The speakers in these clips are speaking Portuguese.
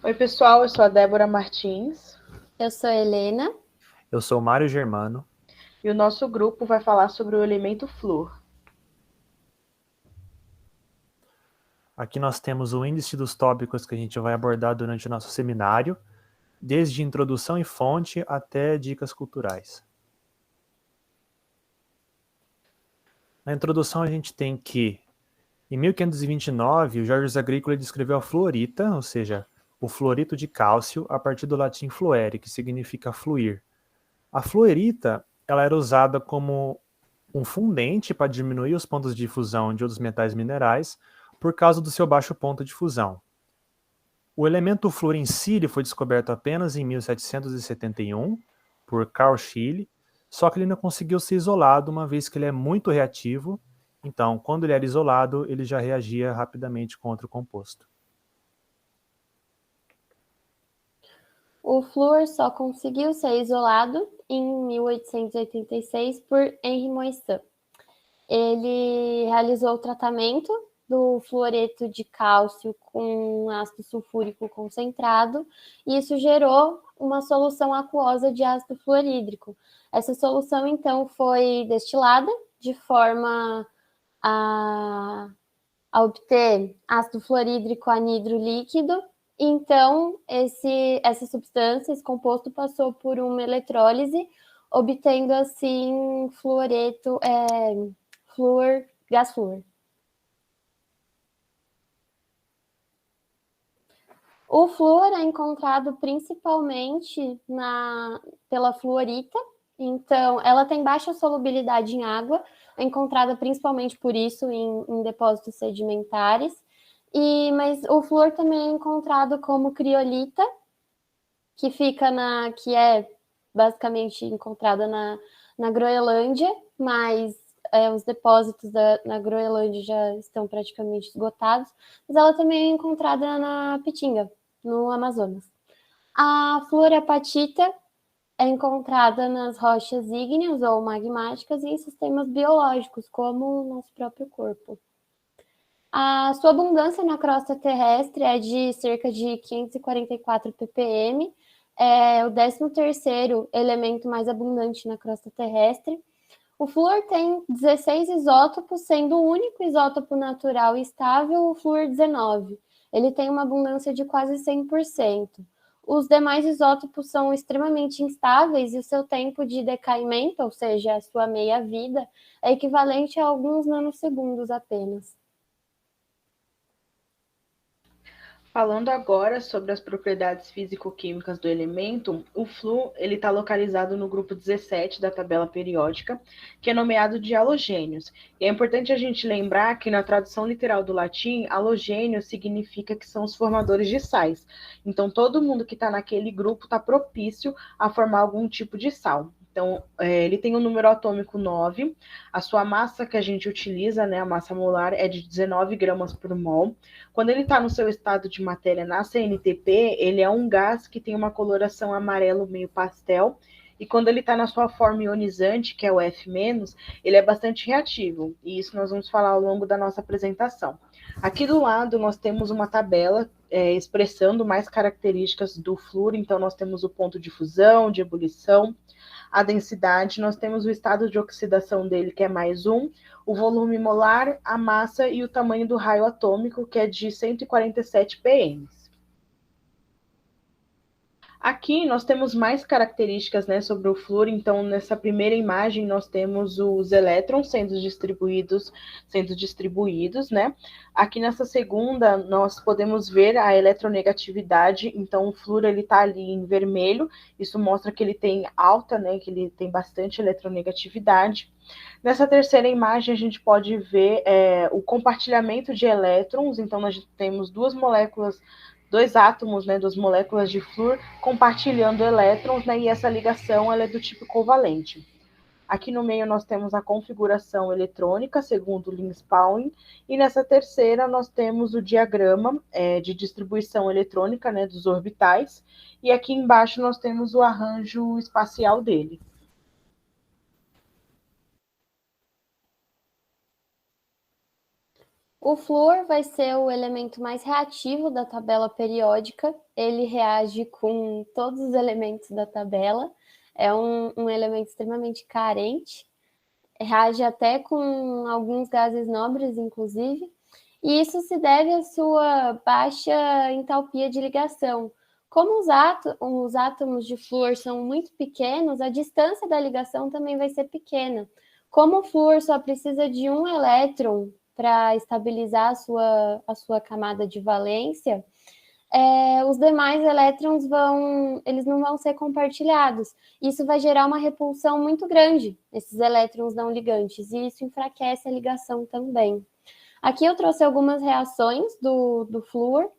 Oi, pessoal, eu sou a Débora Martins. Eu sou a Helena. Eu sou Mário Germano. E o nosso grupo vai falar sobre o elemento flúor. Aqui nós temos o índice dos tópicos que a gente vai abordar durante o nosso seminário, desde introdução e fonte até dicas culturais. Na introdução a gente tem que, em 1529, o Georges Agricola descreveu a fluorita, ou seja, o fluorito de cálcio, a partir do latim fluere, que significa fluir. A fluorita ela era usada como um fundente para diminuir os pontos de fusão de outros metais minerais por causa do seu baixo ponto de fusão. O elemento flúor em si foi descoberto apenas em 1771 por Carl Scheele, só que ele não conseguiu ser isolado, uma vez que ele é muito reativo. Então, quando ele era isolado, ele já reagia rapidamente contra o composto. O flúor só conseguiu ser isolado em 1886 por Henri Moissan. Ele realizou o tratamento do fluoreto de cálcio com ácido sulfúrico concentrado e isso gerou uma solução aquosa de ácido fluorídrico. Essa solução, então, foi destilada de forma a obter ácido fluorídrico anidro líquido. Então, essa substância, esse composto, passou por uma eletrólise, obtendo assim fluoreto, flúor, gás flúor. O flúor é encontrado principalmente pela fluorita, então ela tem baixa solubilidade em água, é encontrada principalmente por isso em depósitos sedimentares, mas o flúor também é encontrado como criolita, que é basicamente encontrada na Groenlândia, mas os depósitos na Groenlândia já estão praticamente esgotados, mas ela também é encontrada na Pitinga, no Amazonas. A fluorapatita é encontrada nas rochas ígneas ou magmáticas e em sistemas biológicos, como o nosso próprio corpo. A sua abundância na crosta terrestre é de cerca de 544 ppm, é o 13º elemento mais abundante na crosta terrestre. O flúor tem 16 isótopos, sendo o único isótopo natural e estável o flúor 19. Ele tem uma abundância de quase 100%. Os demais isótopos são extremamente instáveis e o seu tempo de decaimento, ou seja, a sua meia-vida, é equivalente a alguns nanosegundos apenas. Falando agora sobre as propriedades físico-químicas do elemento, o flúor está localizado no grupo 17 da tabela periódica, que é nomeado de halogênios. E é importante a gente lembrar que na tradução literal do latim, halogênio significa que são os formadores de sais. Então, todo mundo que está naquele grupo está propício a formar algum tipo de sal. Então, ele tem um número atômico 9, a sua massa que a gente utiliza, né, a massa molar, é de 19 gramas por mol. Quando ele está no seu estado de matéria na CNTP, ele é um gás que tem uma coloração amarelo meio pastel, e quando ele está na sua forma ionizante, que é o F-, ele é bastante reativo, e isso nós vamos falar ao longo da nossa apresentação. Aqui do lado nós temos uma tabela expressando mais características do flúor, então nós temos o ponto de fusão, de ebulição, a densidade, nós temos o estado de oxidação dele, que é +1, o volume molar, a massa e o tamanho do raio atômico, que é de 147 pm. Aqui nós temos mais características, né, sobre o flúor. Então, nessa primeira imagem, nós temos os elétrons sendo distribuídos, né? Aqui nessa segunda, nós podemos ver a eletronegatividade. Então, o flúor ele está ali em vermelho. Isso mostra que ele tem alta, né, que ele tem bastante eletronegatividade. Nessa terceira imagem, a gente pode ver o compartilhamento de elétrons. Então, nós temos dois átomos, né, duas moléculas de flúor compartilhando elétrons, né, e essa ligação ela é do tipo covalente. Aqui no meio nós temos a configuração eletrônica, segundo Linz-Pauling, e nessa terceira nós temos o diagrama de distribuição eletrônica, né, dos orbitais, e aqui embaixo nós temos o arranjo espacial dele. O flúor vai ser o elemento mais reativo da tabela periódica. Ele reage com todos os elementos da tabela. É um elemento extremamente carente. Reage até com alguns gases nobres, inclusive. E isso se deve à sua baixa entalpia de ligação. Como os átomos de flúor são muito pequenos, a distância da ligação também vai ser pequena. Como o flúor só precisa de um elétron para estabilizar a sua camada de valência, os demais elétrons eles não vão ser compartilhados. Isso vai gerar uma repulsão muito grande, esses elétrons não ligantes, e isso enfraquece a ligação também. Aqui eu trouxe algumas reações do flúor,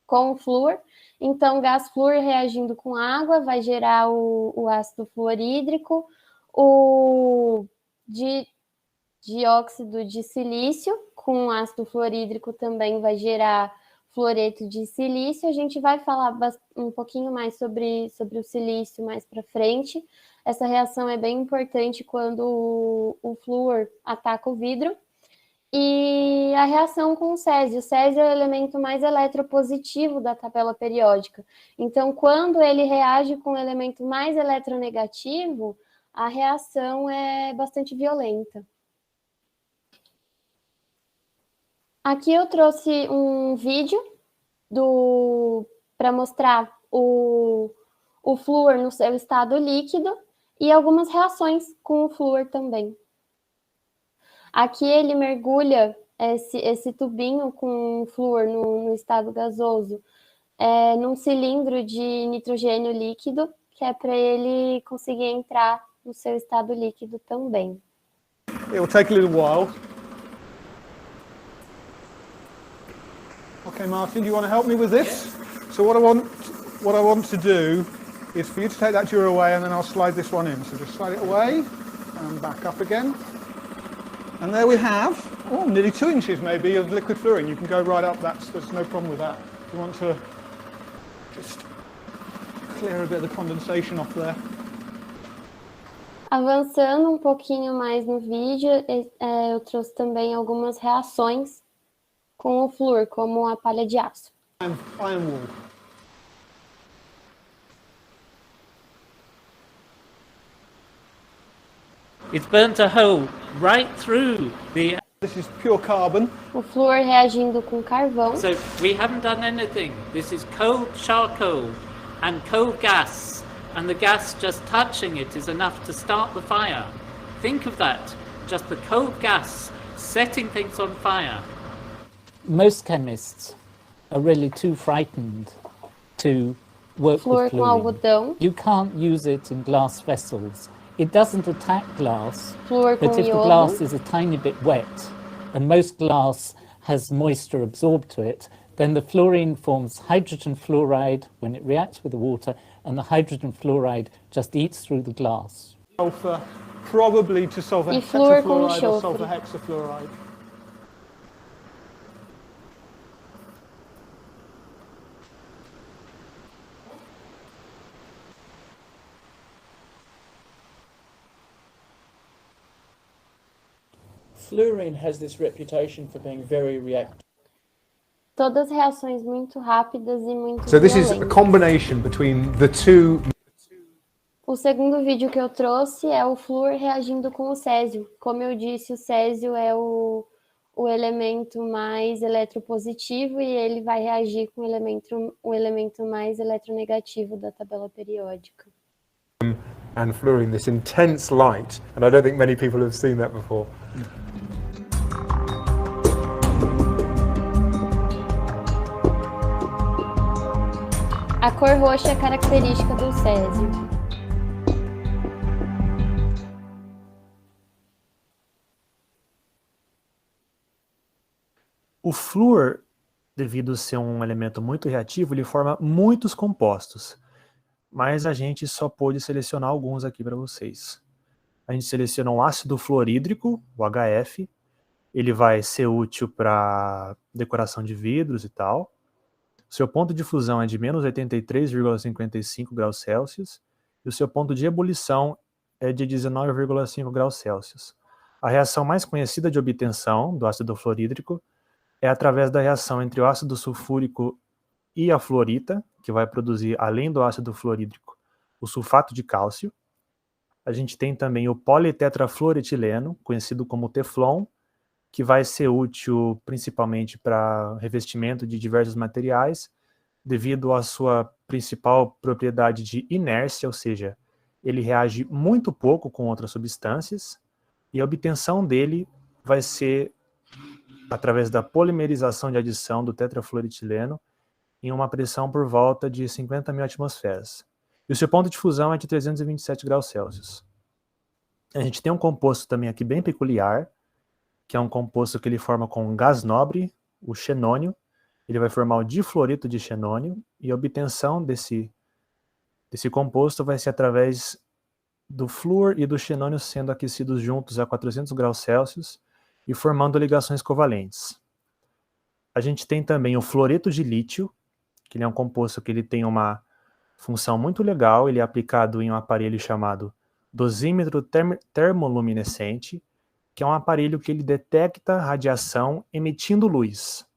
com o flúor. Então, gás flúor reagindo com água vai gerar o ácido fluorídrico, o dióxido de silício com ácido fluorídrico também vai gerar fluoreto de silício. A gente vai falar um pouquinho mais sobre o silício mais para frente. Essa reação é bem importante quando o flúor ataca o vidro. E a reação com o césio. O césio é o elemento mais eletropositivo da tabela periódica. Então, quando ele reage com o elemento mais eletronegativo, a reação é bastante violenta. Aqui eu trouxe um vídeo para mostrar o flúor no seu estado líquido e algumas reações com o flúor também. Aqui ele mergulha esse tubinho com flúor no estado gasoso num cilindro de nitrogênio líquido, que é para ele conseguir entrar no seu estado líquido também. It will take a little while. Okay, Martin, do you want to help me with this? Yeah. So what I want to do is for you to take that jar away, and then I'll slide this one in. So just slide it away and back up again. And there we have, nearly 2 inches maybe of liquid fluorine. You can go right up, there's no problem with that. If you want to just clear a bit of the condensation off there. Avançando um pouquinho mais no vídeo, eu trouxe também algumas reações com o flúor, como a palha de aço. Iron wool. It's burnt a hole right through the... This is pure carbon. O flúor reagindo com carvão. So we haven't done anything. This is cold charcoal and cold gas, and the gas just touching it is enough to start the fire. Think of that, just the cold gas setting things on fire. Most chemists are really too frightened to work with fluorine. You can't use it in glass vessels. It doesn't attack glass, but if the glass is a tiny bit wet, and most glass has moisture absorbed to it, then the fluorine forms hydrogen fluoride when it reacts with the water, and the hydrogen fluoride just eats through the glass. Sulfur, probably to sulfur hexafluoride or sulfur hexafluoride. Fluorine has this reputation for being very reactive. Todas reações muito rápidas e muito So this violentas. is a combination between the two. O segundo vídeo que eu trouxe é o flúor reagindo com o césio. Como eu disse, o césio é o elemento mais eletropositivo e ele vai reagir com o elemento mais eletronegativo da tabela periódica. And fluorine, this intense light, and I don't think many people have seen that before. A cor roxa é característica do césio. O flúor, devido a ser um elemento muito reativo, ele forma muitos compostos. Mas a gente só pôde selecionar alguns aqui para vocês. A gente selecionou um ácido fluorídrico, o HF. Ele vai ser útil para decoração de vidros e tal. O seu ponto de fusão é de menos 83,55 graus Celsius. E o seu ponto de ebulição é de 19,5 graus Celsius. A reação mais conhecida de obtenção do ácido fluorídrico é através da reação entre o ácido sulfúrico e a fluorita, que vai produzir, além do ácido fluorídrico, o sulfato de cálcio. A gente tem também o politetrafluoretileno, conhecido como Teflon, que vai ser útil principalmente para revestimento de diversos materiais, devido à sua principal propriedade de inércia, ou seja, ele reage muito pouco com outras substâncias, e a obtenção dele vai ser através da polimerização de adição do tetrafluoretileno em uma pressão por volta de 50.000 atmosferas. E o seu ponto de fusão é de 327 graus Celsius. A gente tem um composto também aqui bem peculiar, que é um composto que ele forma com um gás nobre, o xenônio. Ele vai formar o difluorito de xenônio, e a obtenção desse composto vai ser através do flúor e do xenônio sendo aquecidos juntos a 400 graus Celsius e formando ligações covalentes. A gente tem também o fluoreto de lítio, que ele é um composto que ele tem uma função muito legal. Ele é aplicado em um aparelho chamado dosímetro termoluminescente, que é um aparelho que ele detecta radiação emitindo luz.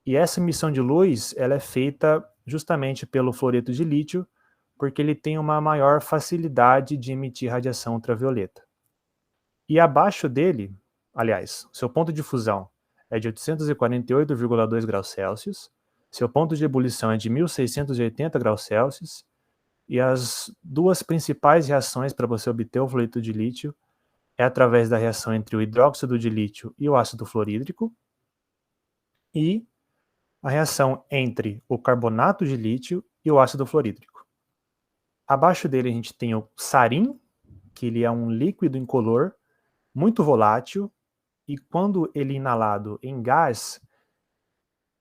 E essa emissão de luz, ela é feita justamente pelo fluoreto de lítio, porque ele tem uma maior facilidade de emitir radiação ultravioleta. E abaixo dele, aliás, seu ponto de fusão é de 848,2 graus Celsius, seu ponto de ebulição é de 1.680 graus Celsius, e as duas principais reações para você obter o fluoreto de lítio é através da reação entre o hidróxido de lítio e o ácido fluorídrico, e a reação entre o carbonato de lítio e o ácido fluorídrico. Abaixo dele a gente tem o sarim, que ele é um líquido incolor, muito volátil, e quando ele é inalado em gás,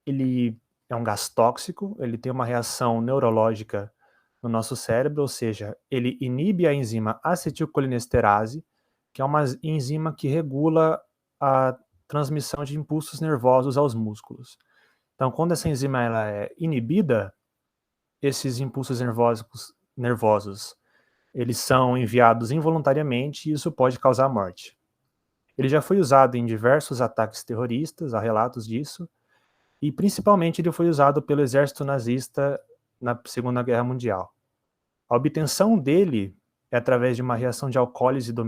ele é um gás tóxico, ele tem uma reação neurológica no nosso cérebro, ou seja, ele inibe a enzima acetilcolinesterase, que é uma enzima que regula a transmissão de impulsos nervosos aos músculos. Então, quando essa enzima ela é inibida, esses impulsos nervosos eles são enviados involuntariamente, e isso pode causar morte. Ele já foi usado em diversos ataques terroristas, há relatos disso, e principalmente ele foi usado pelo exército nazista na Segunda Guerra Mundial. A obtenção dele é através de uma reação de alcólise do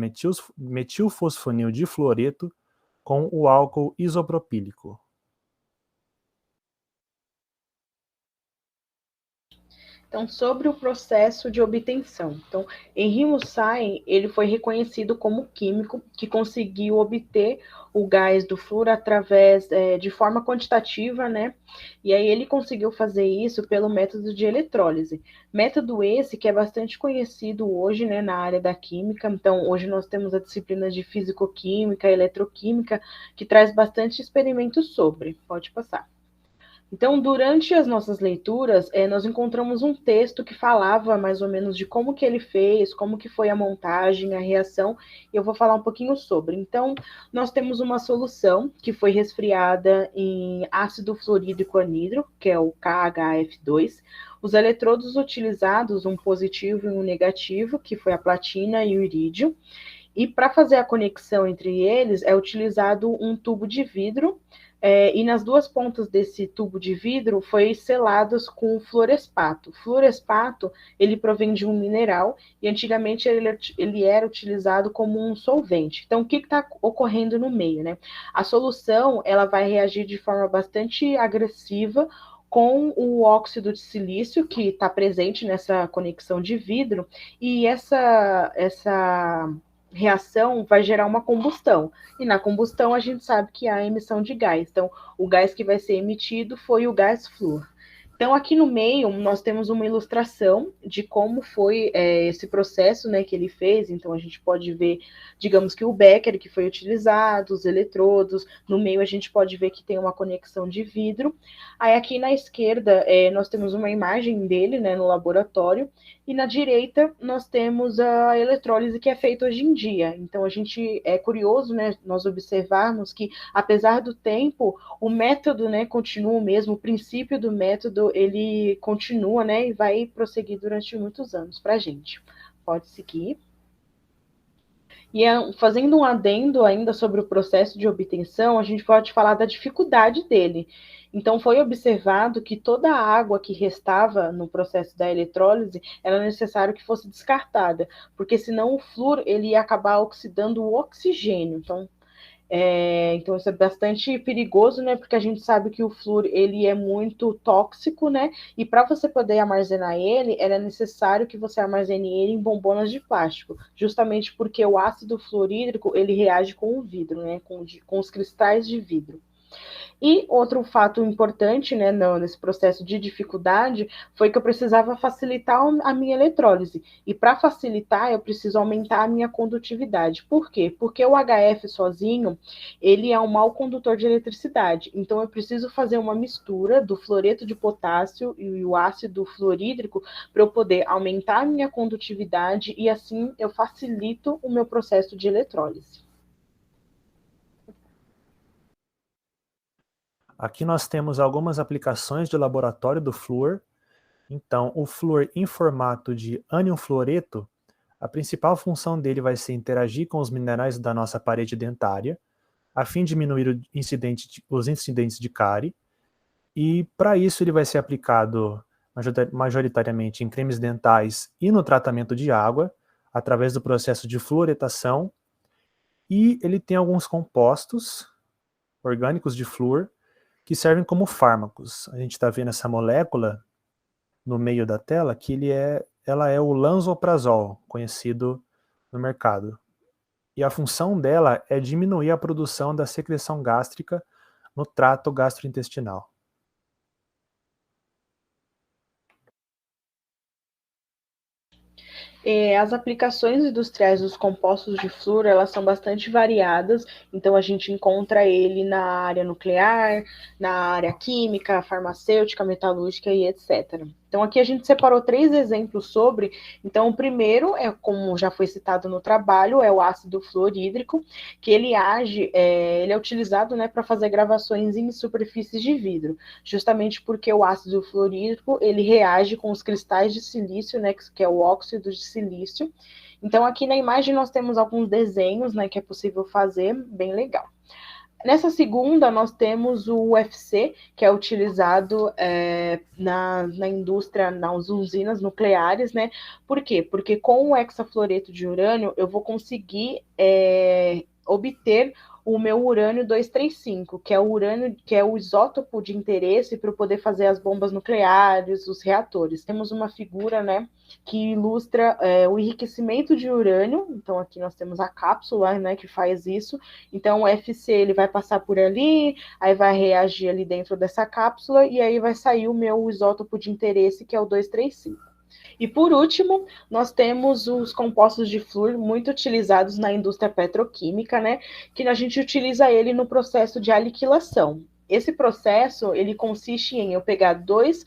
metilfosfonil difluoreto com o álcool isopropílico. Então, sobre o processo de obtenção. Então, Henri Moussain, ele foi reconhecido como químico que conseguiu obter o gás do flúor através de forma quantitativa, né? E aí ele conseguiu fazer isso pelo método de eletrólise. Método esse que é bastante conhecido hoje, né, na área da química. Então, hoje nós temos a disciplina de fisicoquímica, eletroquímica, que traz bastante experimentos sobre. Pode passar. Então, durante as nossas leituras, nós encontramos um texto que falava mais ou menos de como que ele fez, como que foi a montagem, a reação, e eu vou falar um pouquinho sobre. Então, nós temos uma solução que foi resfriada em ácido fluorídrico anidro, que é o KHF2. Os eletrodos utilizados, um positivo e um negativo, que foi a platina e o irídio. E para fazer a conexão entre eles, é utilizado um tubo de vidro, e nas duas pontas desse tubo de vidro foi selados com fluorespato. Fluorespato, ele provém de um mineral e antigamente ele era utilizado como um solvente. Então, o que está ocorrendo no meio, né? A solução, ela vai reagir de forma bastante agressiva com o óxido de silício que está presente nessa conexão de vidro, e essa reação vai gerar uma combustão. E na combustão a gente sabe que há emissão de gás. Então, o gás que vai ser emitido foi o gás flúor. Então, aqui no meio, nós temos uma ilustração de como foi esse processo, né, que ele fez. Então, a gente pode ver, digamos que o becker que foi utilizado, os eletrodos. No meio, a gente pode ver que tem uma conexão de vidro. Aí, aqui na esquerda, nós temos uma imagem dele, né, no laboratório. E na direita, nós temos a eletrólise que é feita hoje em dia. Então, a gente é curioso, né, nós observarmos que, apesar do tempo, o método, né, continua o mesmo, o princípio do método, ele continua, né, e vai prosseguir durante muitos anos para a gente. Pode seguir. E fazendo um adendo ainda sobre o processo de obtenção, a gente pode falar da dificuldade dele. Então, foi observado que toda a água que restava no processo da eletrólise era necessário que fosse descartada, porque senão o flúor ele ia acabar oxidando o oxigênio. Então isso é bastante perigoso, né? Porque a gente sabe que o flúor ele é muito tóxico, né? E para você poder armazenar ele, era necessário que você armazene ele em bombonas de plástico, justamente porque o ácido fluorídrico ele reage com o vidro, né? Com os cristais de vidro. E outro fato importante, né, nesse processo de dificuldade, foi que eu precisava facilitar a minha eletrólise. E para facilitar, eu preciso aumentar a minha condutividade. Por quê? Porque o HF sozinho, ele é um mau condutor de eletricidade. Então, eu preciso fazer uma mistura do fluoreto de potássio e o ácido fluorídrico para eu poder aumentar a minha condutividade e assim eu facilito o meu processo de eletrólise. Aqui nós temos algumas aplicações de laboratório do flúor. Então, o flúor em formato de ânion fluoreto, a principal função dele vai ser interagir com os minerais da nossa parede dentária, a fim de diminuir os incidentes de cárie, e para isso ele vai ser aplicado majoritariamente em cremes dentais e no tratamento de água, através do processo de fluoretação, e ele tem alguns compostos orgânicos de flúor, que servem como fármacos. A gente está vendo essa molécula no meio da tela, que ela é o lansoprazol, conhecido no mercado. E a função dela é diminuir a produção da secreção gástrica no trato gastrointestinal. As aplicações industriais dos compostos de flúor, elas são bastante variadas, então a gente encontra ele na área nuclear, na área química, farmacêutica, metalúrgica e etc. Então aqui a gente separou 3 exemplos sobre, então o primeiro é, como já foi citado no trabalho, é o ácido fluorídrico, que ele é utilizado, né, para fazer gravações em superfícies de vidro, justamente porque o ácido fluorídrico, ele reage com os cristais de silício, né, que é o óxido de silício. Então aqui na imagem nós temos alguns desenhos, né, que é possível fazer, bem legal. Nessa segunda, nós temos o UFC, que é utilizado na indústria, nas usinas nucleares, né? Por quê? Porque com o hexafluoreto de urânio, eu vou conseguir obter o meu urânio 235, que é o urânio, que é o isótopo de interesse para poder fazer as bombas nucleares, os reatores. Temos uma figura, né, que ilustra o enriquecimento de urânio. Então aqui nós temos a cápsula, né, que faz isso. Então o FC ele vai passar por ali, aí vai reagir ali dentro dessa cápsula e aí vai sair o meu isótopo de interesse, que é o 235. E por último, nós temos os compostos de flúor muito utilizados na indústria petroquímica, né? Que a gente utiliza ele no processo de aniquilação. Esse processo, ele consiste em eu pegar duas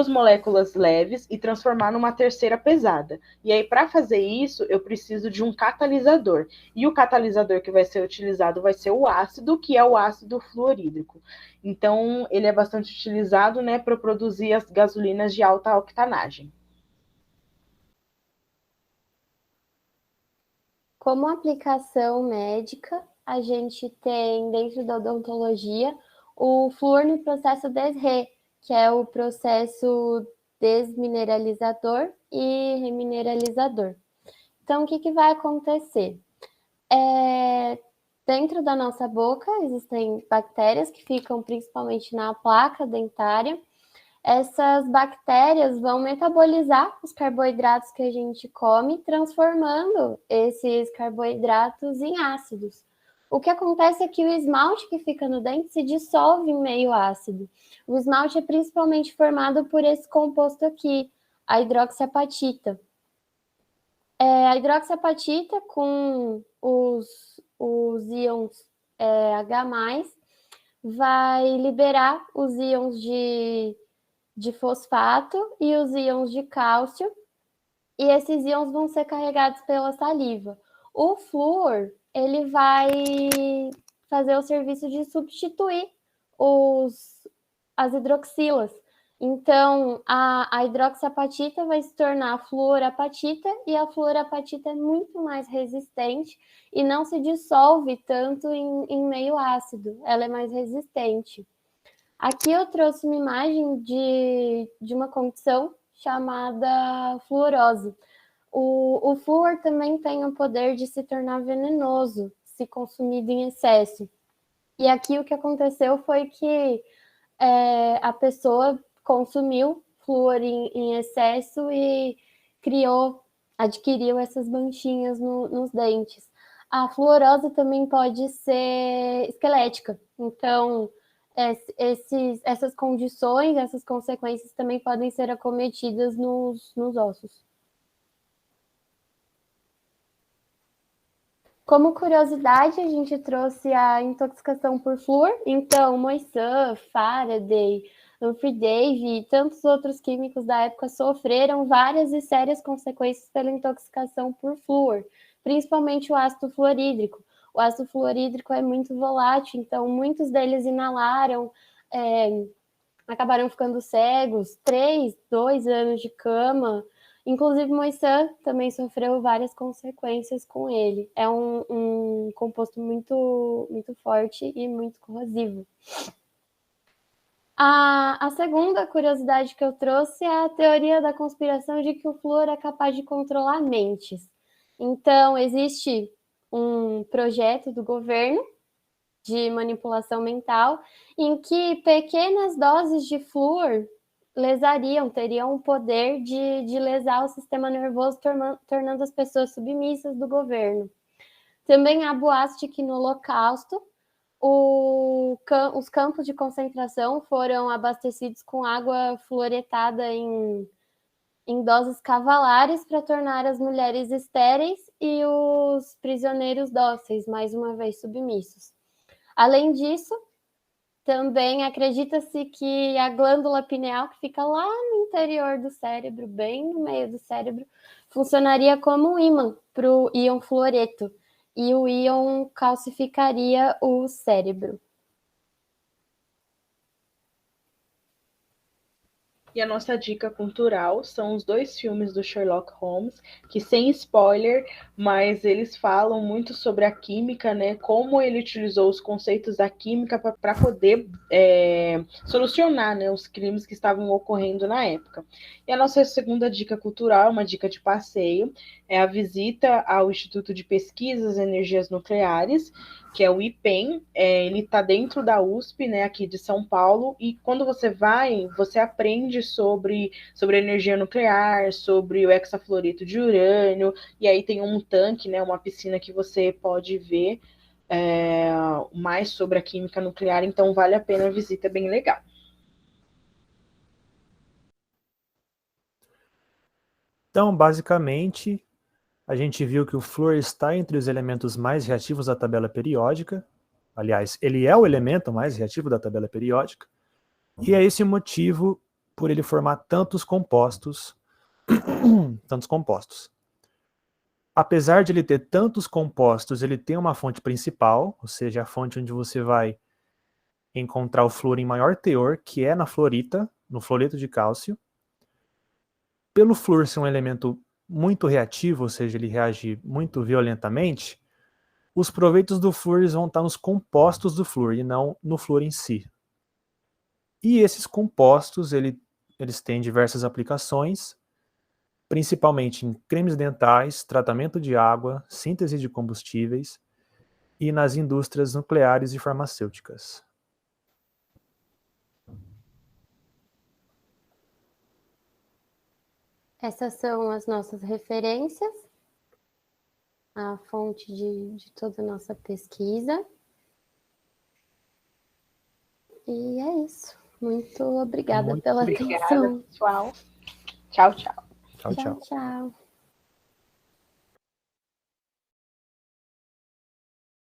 moléculas leves e transformar numa terceira pesada. E aí, para fazer isso, eu preciso de um catalisador. E o catalisador que vai ser utilizado vai ser o ácido, que é o ácido fluorídrico. Então, ele é bastante utilizado, né, para produzir as gasolinas de alta octanagem. Como aplicação médica, a gente tem dentro da odontologia o flúor no processo DESRE, que é o processo desmineralizador e remineralizador. Então, o que vai acontecer? Dentro da nossa boca existem bactérias que ficam principalmente na placa dentária. Essas bactérias vão metabolizar os carboidratos que a gente come, transformando esses carboidratos em ácidos. O que acontece é que o esmalte que fica no dente se dissolve em meio ácido. O esmalte é principalmente formado por esse composto aqui, a hidroxiapatita. A hidroxiapatita com os íons H+, vai liberar os íons de fosfato e os íons de cálcio, e esses íons vão ser carregados pela saliva. O flúor, ele vai fazer o serviço de substituir as hidroxilas. Então, a hidroxiapatita vai se tornar fluorapatita, e a fluorapatita é muito mais resistente e não se dissolve tanto em meio ácido, ela é mais resistente. Aqui eu trouxe uma imagem de uma condição chamada fluorose. O flúor também tem o poder de se tornar venenoso, se consumido em excesso. E aqui o que aconteceu foi que a pessoa consumiu flúor em excesso e adquiriu essas manchinhas nos dentes. A fluorose também pode ser esquelética, então essas condições, essas consequências também podem ser acometidas nos ossos. Como curiosidade, a gente trouxe a intoxicação por flúor. Então, Moissan, Faraday, Humphrey Davy e tantos outros químicos da época sofreram várias e sérias consequências pela intoxicação por flúor, principalmente o ácido fluorídrico. O ácido fluorídrico é muito volátil, então muitos deles inalaram, acabaram ficando cegos, 2 anos de cama. Inclusive, Moissan também sofreu várias consequências com ele. É um composto muito, muito forte e muito corrosivo. A segunda curiosidade que eu trouxe é a teoria da conspiração de que o flúor é capaz de controlar mentes. Então, existe um projeto do governo de manipulação mental em que pequenas doses de flúor teriam o poder de lesar o sistema nervoso, tornando as pessoas submissas do governo. Também há boatos de que no Holocausto os campos de concentração foram abastecidos com água fluoretada em doses cavalares para tornar as mulheres estéreis e os prisioneiros dóceis, mais uma vez submissos. Além disso, também acredita-se que a glândula pineal, que fica lá no interior do cérebro, bem no meio do cérebro, funcionaria como um ímã para o íon fluoreto, e o íon calcificaria o cérebro. E a nossa dica cultural são os 2 filmes do Sherlock Holmes, que sem spoiler, mas eles falam muito sobre a química, né? Como ele utilizou os conceitos da química para poder solucionar, né, os crimes que estavam ocorrendo na época. E a nossa segunda dica cultural, uma dica de passeio, é a visita ao Instituto de Pesquisas em Energias Nucleares, que é o IPEN. Ele está dentro da USP, né, aqui de São Paulo, e quando você vai, você aprende sobre energia nuclear, sobre o hexafluoreto de urânio, e aí tem um tanque, né, uma piscina que você pode ver mais sobre a química nuclear, então vale a pena a visita, é bem legal. Então, basicamente, a gente viu que o flúor está entre os elementos mais reativos da tabela periódica. Aliás, ele é o elemento mais reativo da tabela periódica. E é esse o motivo por ele formar tantos compostos. Apesar de ele ter tantos compostos, ele tem uma fonte principal, ou seja, a fonte onde você vai encontrar o flúor em maior teor, que é na fluorita, no fluoreto de cálcio. Pelo flúor ser um elemento muito reativo, ou seja, ele reage muito violentamente, os proveitos do flúor vão estar nos compostos do flúor e não no flúor em si. E esses compostos, eles têm diversas aplicações, principalmente em cremes dentais, tratamento de água, síntese de combustíveis e nas indústrias nucleares e farmacêuticas. Essas são as nossas referências, a fonte de toda a nossa pesquisa. E é isso. Muito obrigada pela atenção. Pessoal. Tchau, tchau. Tchau, tchau. Tchau.